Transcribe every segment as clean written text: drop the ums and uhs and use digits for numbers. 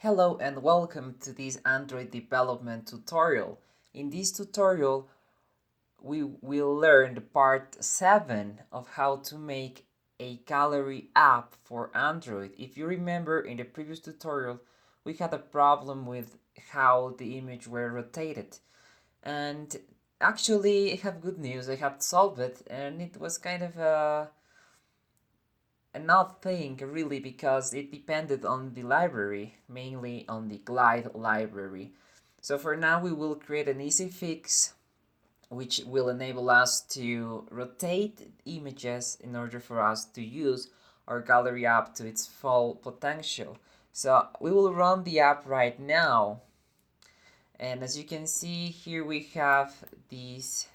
Hello and welcome to this Android development tutorial. In this tutorial, we will learn the part 7 of how to make a gallery app for Android. If you remember, in the previous tutorial, we had a problem with how the image were rotated. And actually, I have good news. I have solved it, and it was kind of an odd thing really, because it depended on the library, mainly on the Glide library. So for now we will create an easy fix which will enable us to rotate images in order for us to use our gallery app to its full potential. So we will run the app right now, and as you can see here we have these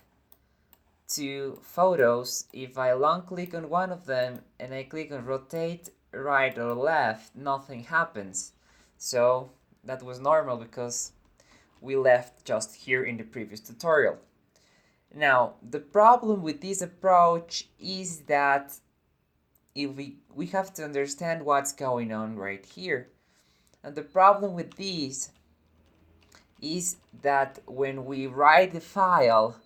two photos. If I long click on one of them and I click on rotate right or left, nothing happens. So that was normal because we left just here in the previous tutorial. Now, the problem with this approach is that if we have to understand what's going on right here. And the problem with this is that when we write the file,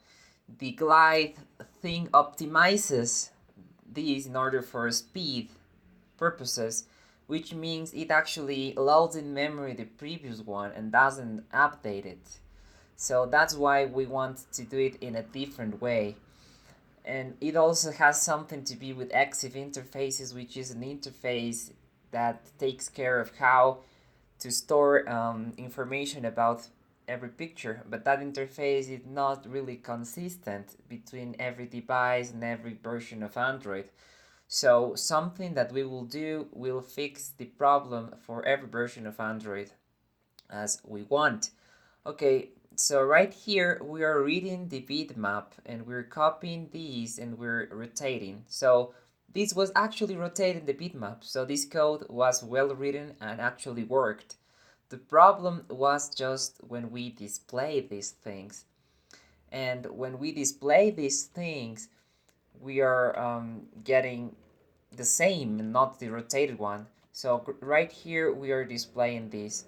the Glide thing optimizes these in order for speed purposes, which means it actually loads in memory the previous one and doesn't update it. So that's why we want to do it in a different way. And it also has something to do with EXIF interfaces, which is an interface that takes care of how to store information about every picture, but that interface is not really consistent between every device and every version of Android. So something that we will do will fix the problem for every version of Android as we want. Okay, so right here we are reading the bitmap and we're copying these and we're rotating. So this was actually rotating the bitmap, so this code was well written and actually worked. The problem was just when we display these things. And when we display these things, we are getting the same, not the rotated one. So right here we are displaying this.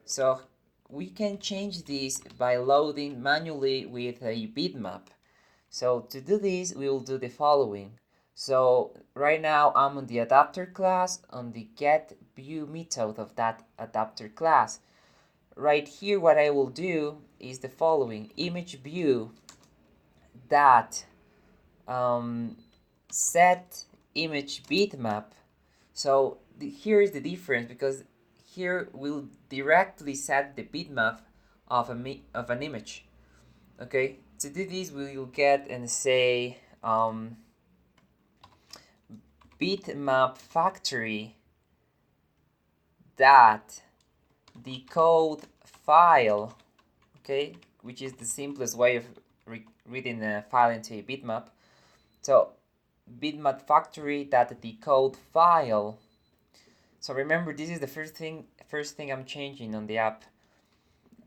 So we can change this by loading manually with a bitmap. So to do this, we will do the following. So right now I'm on the adapter class on the get view method of that adapter class. Right here what I will do is the following: image view dot set image bitmap. So here is the difference, because here we'll directly set the bitmap of an image. Okay, to do this we will get and say bitmap factory dot decode file, okay, which is the simplest way of reading a file into a bitmap. So bitmap factory dot decode file. So remember, this is the first thing I'm changing on the app.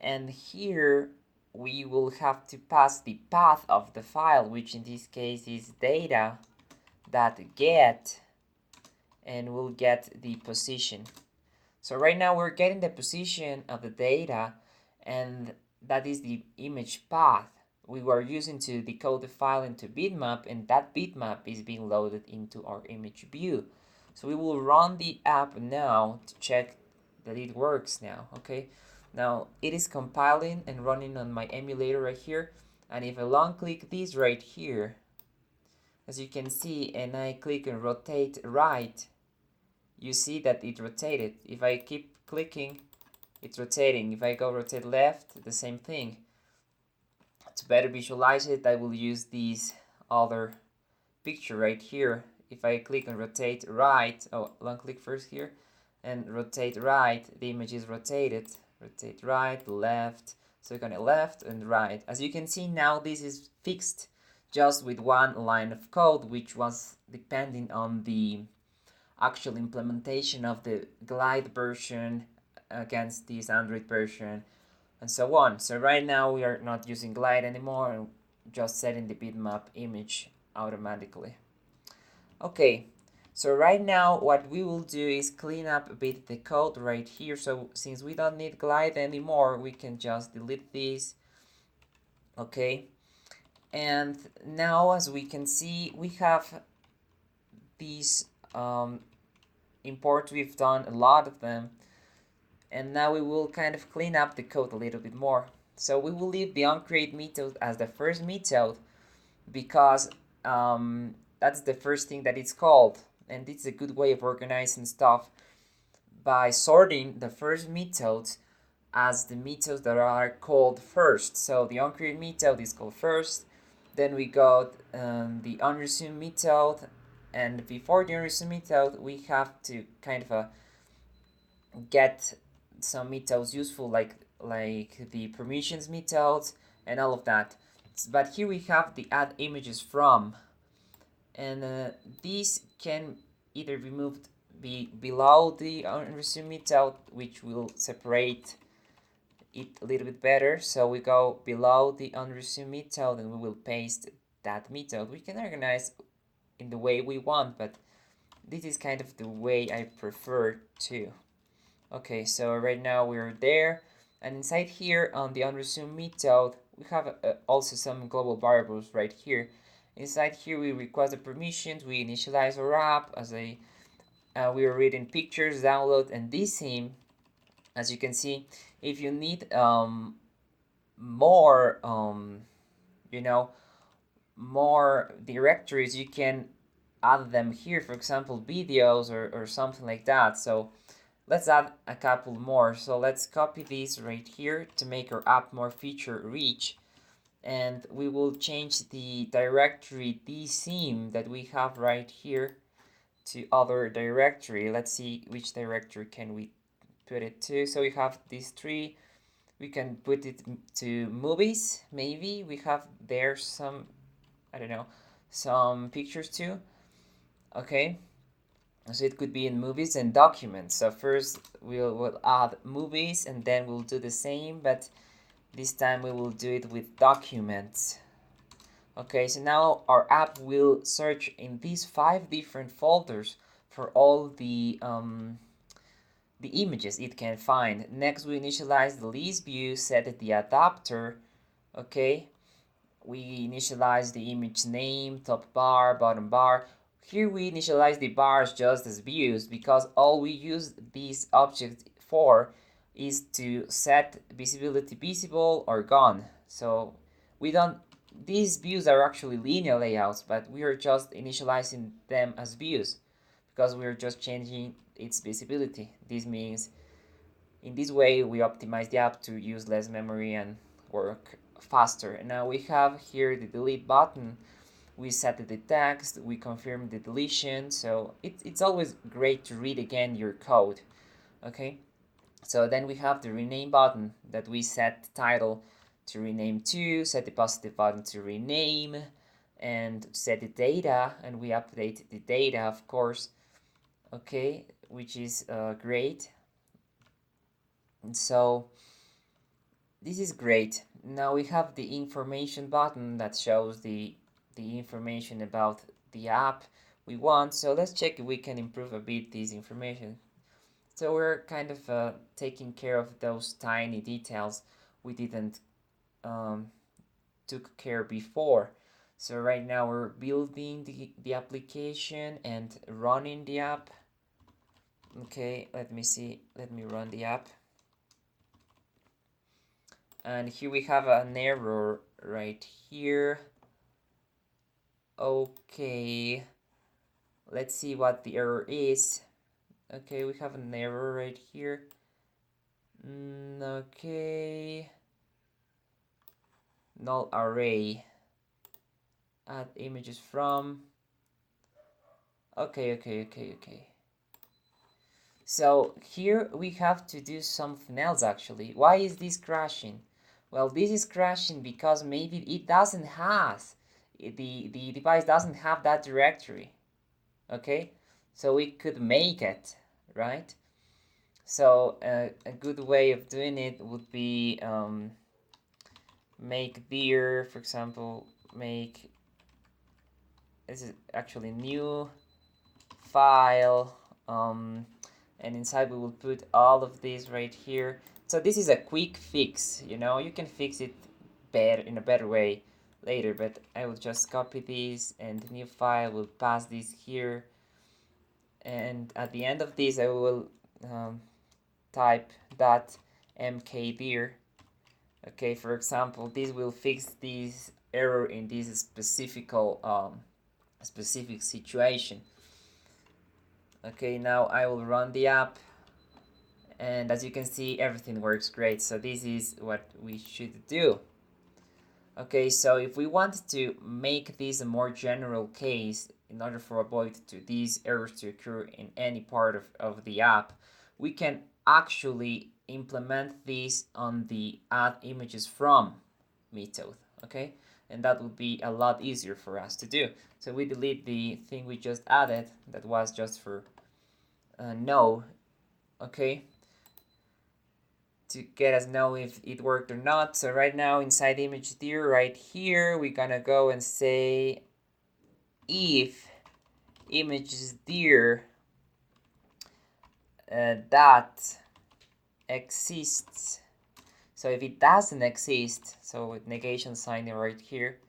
And here we will have to pass the path of the file, which in this case is data.get, and we'll get the position. So right now we're getting the position of the data, and that is the image path we were using to decode the file into bitmap, and that bitmap is being loaded into our image view. So we will run the app now to check that it works now. Okay, now it is compiling and running on my emulator right here, and if I long click this right here, as you can see, and I click on rotate right, you see that it rotated. If I keep clicking, it's rotating. If I go rotate left, the same thing. To better visualize it, I will use this other picture right here. If I click on rotate right, long click first here, and rotate right, the image is rotated. Rotate right, left, so going to left and right. As you can see now, this is fixed just with one line of code, which was depending on the actual implementation of the Glide version against this Android version and so on. So right now we are not using Glide anymore and just setting the bitmap image automatically. Okay, So right now what we will do is clean up a bit the code right here. So since we don't need glide anymore, we can just delete this. Okay, and now as we can see, we have these imports. We've done a lot of them, and now we will kind of clean up the code a little bit more. So we will leave the onCreate method as the first method because that's the first thing that it's called, and it's a good way of organizing stuff by sorting the first methods as the methods that are called first. So the onCreate method is called first, then we got the onResume method, and before the onResume method we have to kind of get some methods useful, like the permissions methods and all of that. But here we have the add images from, and these can either be moved below the onResume method, which will separate it a little bit better. So we go below the onResume method and we will paste that method. We can organize in the way we want, but this is kind of the way I prefer to. Okay, so right now we're there, and inside here on the onResume method we have also some global variables right here. Inside here we request the permissions, we initialize our app as we are reading pictures, download, and this theme. As you can see, if you need more you know more directories, you can add them here, for example videos or something like that. So let's add a couple more. So let's copy this right here to make our app more feature rich, and we will change the directory theme that we have right here to other directory. Let's see which directory can we put it to. So we have these three. We can put it to movies. Maybe we have there some, I don't know, some pictures too. Okay, so it could be in movies and documents. So first we'll add movies, and then we'll do the same, but this time we will do it with documents. Okay, so now our app will search in these 5 different folders for all the images it can find. Next, we initialize the list view, set the adapter. Okay, we initialize the image name, top bar, bottom bar. Here we initialize the bars just as views because all we use these objects for is to set visibility visible or gone. So we don't, these views are actually linear layouts, but we are just initializing them as views because we are just changing its visibility. This means in this way we optimize the app to use less memory and work faster. And now we have here the delete button. We set the text, we confirm the deletion, so it's always great to read again your code. Okay, so then we have the rename button that we set the title to rename to, set the positive button to rename, and set the data, and we update the data, of course. Okay, which is great. And so this is great. Now we have the information button that shows the information about the app we want. So let's check if we can improve a bit this information. So we're kind of taking care of those tiny details we didn't took care before. So right now we're building the application and running the app. Okay, let me see, let me run the app. And here we have an error right here. Okay, let's see what the error is. Okay, we have an error right here. Okay, null array, add images from. Okay. So here we have to do something else actually. Why is this crashing? Well, this is crashing because maybe it doesn't have, the device doesn't have that directory. Okay, so we could make it, right? So a good way of doing it would be make dir, for example, make, this is actually new file, and inside we will put all of this right here. So this is a quick fix, you know, you can fix it better in a better way later, but I will just copy this, and the new file will pass this here, and at the end of this I will type .mkdir. Okay, for example, this will fix this error in this specific situation. Okay, now I will run the app, and as you can see, everything works great. So this is what we should do. Okay, so if we want to make this a more general case in order for avoid these errors to occur in any part of the app, we can actually implement this on the add images from method, okay? And that would be a lot easier for us to do. So we delete the thing we just added that was just for no, okay, to get us know if it worked or not. So right now inside image dir right here, we're gonna go and say if images dir that exists. So if it doesn't exist, so with negation sign right here,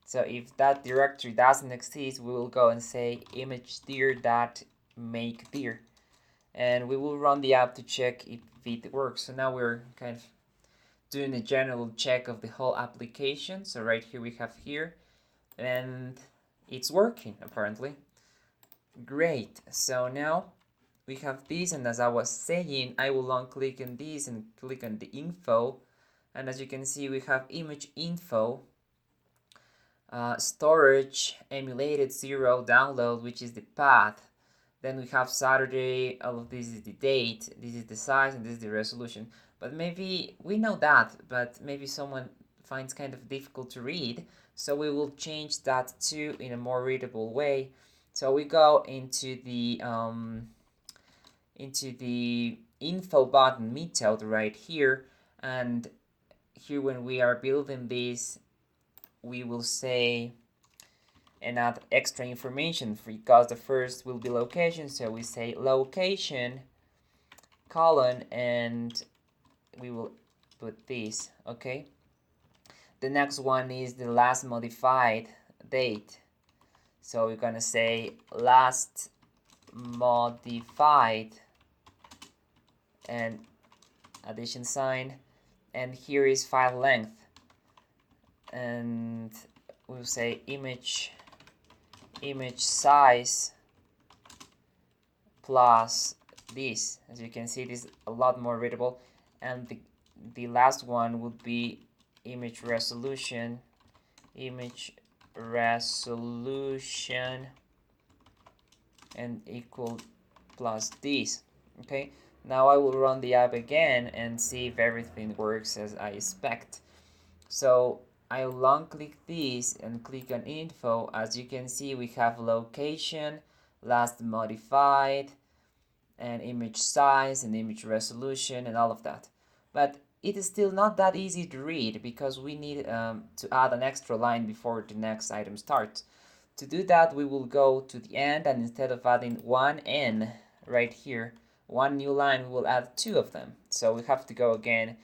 so if that directory doesn't exist, we will go and say image dir dot make dir, and we will run the app to check if it works. So now we're kind of doing a general check of the whole application. So right here we have here, and it's working apparently. Great. So now we have this, and as I was saying, I will long click on this and click on the info, and as you can see we have image info, storage emulated 0 download, which is the path. Then we have Saturday, all of this is the date, this is the size, and this is the resolution. But maybe we know that, but maybe someone finds kind of difficult to read, so we will change that to in a more readable way. So we go into the info button method right here, and here when we are building this, we will say and add extra information because the first will be location, so we say location colon, and we will put this. Okay, the next one is the last modified date, so we're gonna say last modified and addition sign, and here is file length, and we'll say image size plus this. As you can see, this is a lot more readable, and the last one would be image resolution and equal plus this. Okay, now I will run the app again and see if everything works as I expect. So I long click this and click on info. As you can see, we have location, last modified, and image size and image resolution and all of that. But it is still not that easy to read because we need to add an extra line before the next item starts. To do that, we will go to the end, and instead of adding one n right here, one new line, we will add two of them. So we have to go again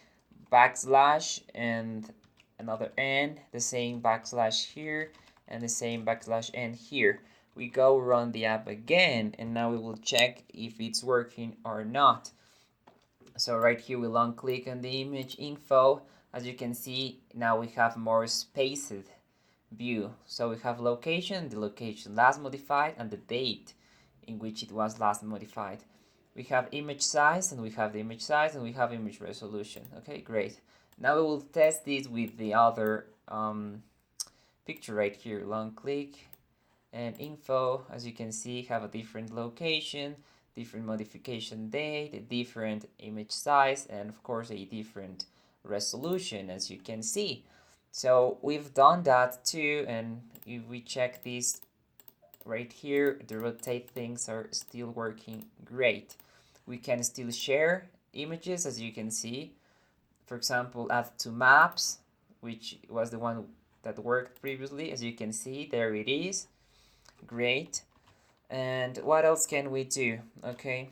backslash and another n, the same backslash here, and the same backslash n here. We go run the app again, and now we will check if it's working or not. So right here we long click on the image info. As you can see, now we have more spaced view. So we have location, the location last modified, and the date in which it was last modified. We have image size, and we have the image size, and we have image resolution. Okay, great. Now we will test this with the other picture right here. Long click and info, as you can see, have a different location, different modification date, a different image size, and of course a different resolution, as you can see. So we've done that too, and if we check this right here, the rotate things are still working great. We can still share images, as you can see. For example, add to maps, which was the one that worked previously. As you can see, there it is. Great. And what else can we do? Okay,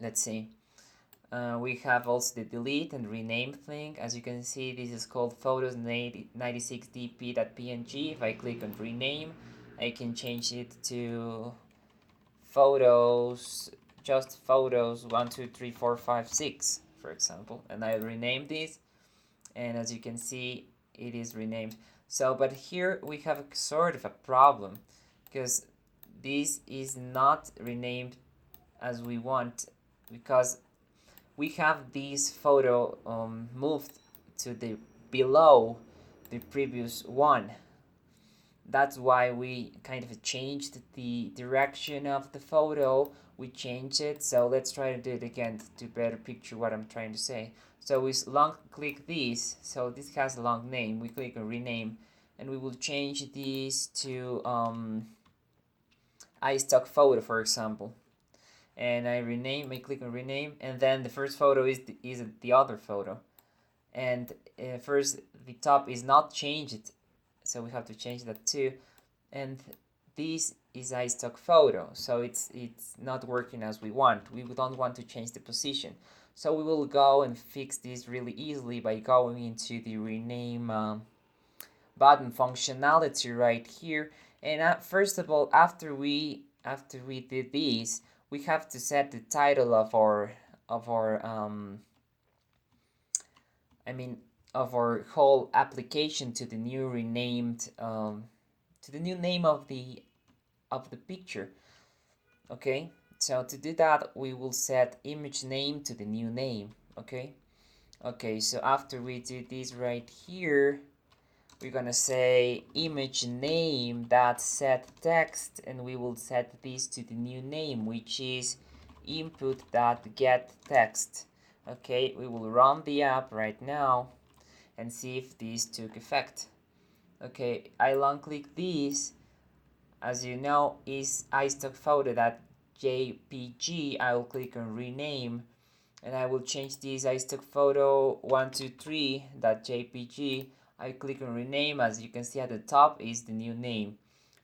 let's see. We have also the delete and rename thing. As you can see, this is called photos 96dp.png. If I click on rename, I can change it to photos, just photos 1, 2, 3, 4, 5, 6, for example. And I rename this, and as you can see, it is renamed. So, but here we have a sort of a problem, because this is not renamed as we want, because we have this photo moved to the below the previous one. That's why we kind of changed the direction of the photo. We changed it. So let's try to do it again to better picture what I'm trying to say. So we long click this. So this has a long name. We click on rename, and we will change this to iStock photo, for example. And I click on rename, and then the first photo is the other photo, and first the top is not changed, so we have to change that too. And this is iStock photo, so it's not working as we want. We don't want to change the position, so we will go and fix this really easily by going into the rename button functionality right here. And first of all, after we did this, we have to set the title of our I mean of our whole application to the new renamed to the new name of the picture. Okay, so to do that, we will set image name to the new name. Okay, so after we do this right here, we're gonna say image name that set text, and we will set this to the new name, which is input that get text. Okay, we will run the app right now and see if this took effect. Okay, I long click this. As you know, is iStock photo that JPG. I will click on rename, and I will change this iStock photo 123.jpg. I click on rename. As you can see at the top is the new name,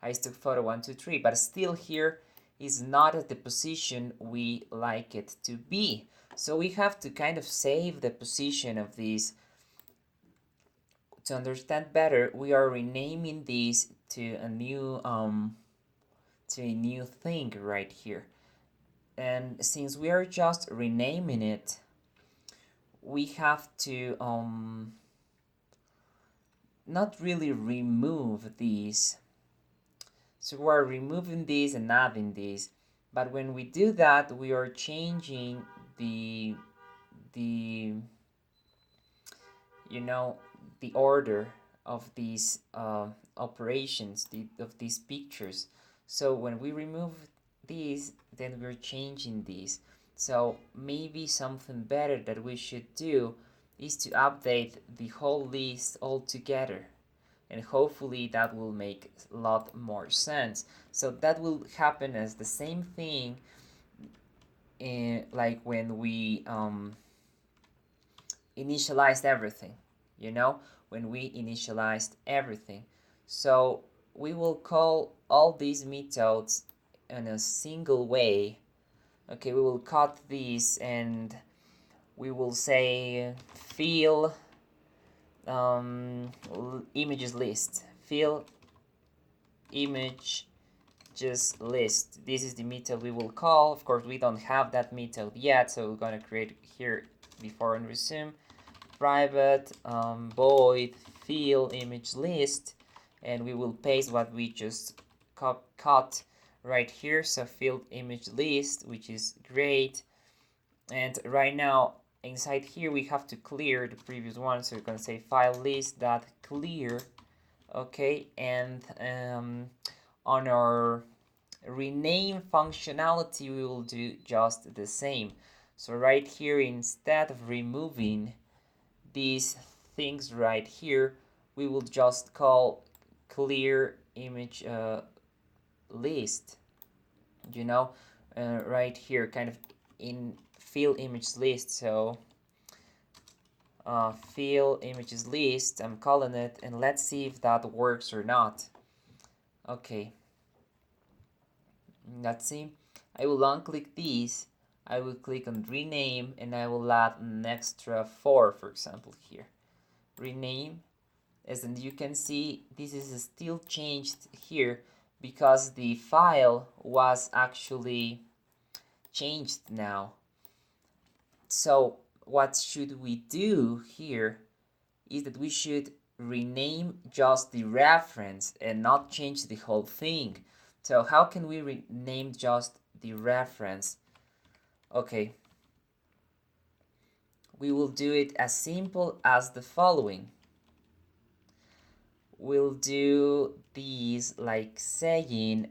iStock photo 123, but still here is not at the position we like it to be. So we have to kind of save the position of this. To understand better, we are renaming this to a new thing right here. And since we are just renaming it, we have to not really remove these. So we're removing these and adding these. But when we do that, we are changing the you know the order of these operations, of these pictures. So when we remove these, then we're changing these. So maybe something better that we should do is to update the whole list altogether, and hopefully that will make a lot more sense. So that will happen as the same thing like when we initialized everything, you know, when we initialized everything. So we will call all these methods in a single way. Okay, we will cut these, and we will say fill images list, fill image just list. This is the method we will call. Of course, we don't have that method yet, so we're going to create here before and resume private void fill image list, and we will paste what we just cut right here. So fill image list, which is great. And right now inside here we have to clear the previous one, so we're going to say file list dot clear. Okay, and on our rename functionality we will do just the same. So right here, instead of removing these things right here, we will just call clear image list, you know, right here, kind of in fill image list. So fill images list, I'm calling it, and let's see if that works or not. Okay, Let's see. I will unclick these. I will click on rename and I will add an extra 4, for example, here. Rename. As you can see, this is still changed here because the file was actually changed now. So what should we do here is that we should rename just the reference and not change the whole thing. So how can we rename just the reference? Okay, we will do it as simple as the following. We'll do these like saying,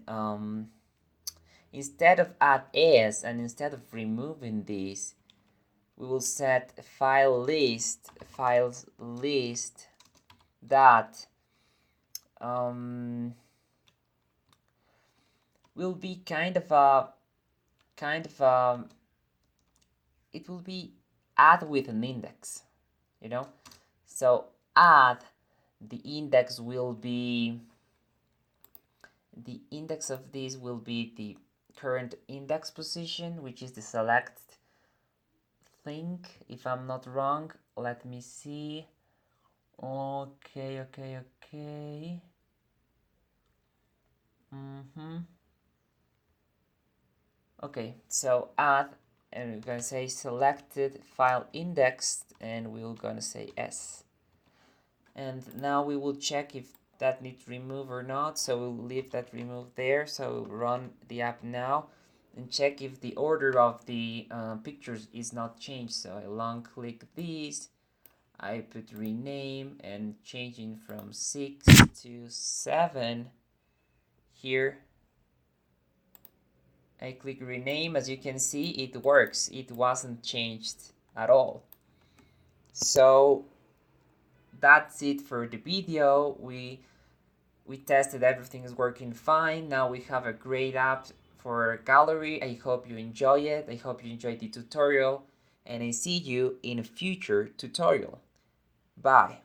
instead of add s and instead of removing this, we will set files list that will be kind of a it will be add with an index, you know. So add, the index will be, the index of this will be the current index position, which is the select thing, if I'm not wrong. Let me see. Okay. Okay, so add, and we're gonna say selected file indexed, and we're gonna say S. And now we will check if that needs remove or not, so we'll leave that remove there. So we'll run the app now and check if the order of the pictures is not changed. So I long click these, I put rename and changing from 6 to 7 here. I click rename. As you can see, it works. It wasn't changed at all. So that's it for the video. We tested everything is working fine. Now we have a great app for gallery. I hope you enjoy it. I hope you enjoyed the tutorial, and I see you in a future tutorial. Bye.